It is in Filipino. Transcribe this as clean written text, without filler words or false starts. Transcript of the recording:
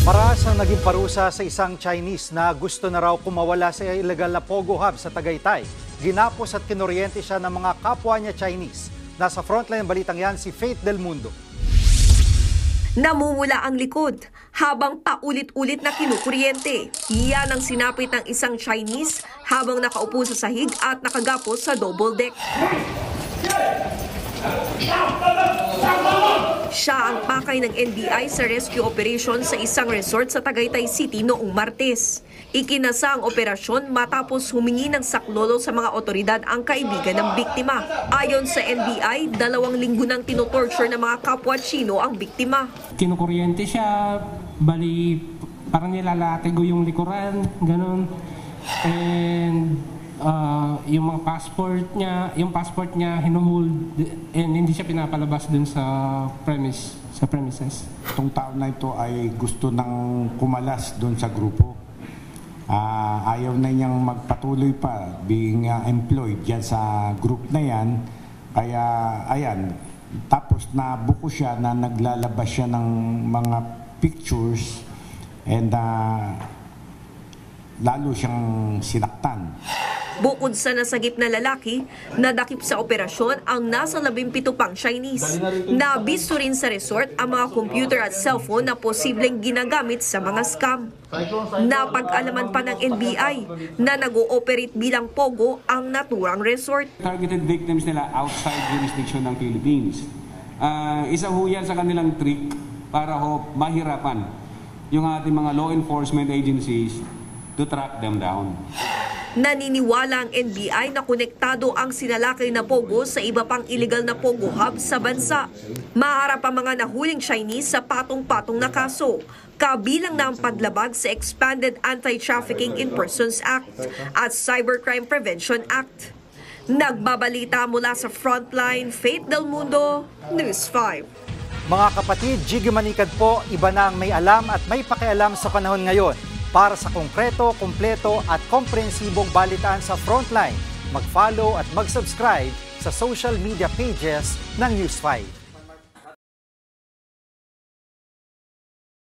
Parehas ang naging parusa sa isang Chinese na gusto na raw kumawala sa illegal na Pogo Hub sa Tagaytay. Ginapos at kinuryente siya ng mga kapwa niya Chinese. Nasa frontline ng balitang yan si Faith Del Mundo. Namumula ang likod habang paulit-ulit na kinukuryente. Iyan ang sinapit ng isang Chinese habang nakaupo sa sahig at nakagapos sa double deck. Siya ang pakay ng NBI sa rescue operation sa isang resort sa Tagaytay City noong Martes. Ikinasa ang operasyon matapos humingi ng saklolo sa mga otoridad ang kaibigan ng biktima. Ayon sa NBI, 2 linggo nang tinutorture ng mga kapwa Chino ang biktima. Kinukuryente siya, bali parang nilalatigo yung likuran, ganun. And yung mga passport niya hinuhold and hindi siya pinapalabas dun sa premises. Itong tao na ito ay gusto nang kumalas dun sa grupo. Ayaw na niyang magpatuloy pa being employed dyan sa group na yan. Kaya ayan, tapos nabuko siya na naglalabas siya ng mga pictures and lalo siyang sinaktan. Bukod sa nasagip na lalaki, nadakip sa operasyon ang nasa 17 pang Chinese. Nabisto rin sa resort ang mga computer at cellphone na posibleng ginagamit sa mga scam. Napag-alaman pa ng NBI na nag-ooperate bilang Pogo ang naturang resort. Targeted victims nila outside jurisdiction ng Philippines. Isa ho yan sa kanilang trick para mahirapan yung ating mga law enforcement agencies to track them down. Naniniwala ang NBI na konektado ang sinalakay na Pogo sa iba pang illegal na Pogo Hub sa bansa. Maharap ang mga nahuling Chinese sa patong-patong na kaso, kabilang na ang padlabag sa Expanded Anti-Trafficking in Persons Act at Cybercrime Prevention Act. Nagbabalita mula sa Frontline, Faith Del Mundo, News 5. Mga kapatid, Jiggy Manikad po, iba na ang may alam at may pakialam sa panahon ngayon. Para sa konkreto, kumpleto at komprehensibong balitaan sa Frontline, mag-follow at mag-subscribe sa social media pages ng News 5.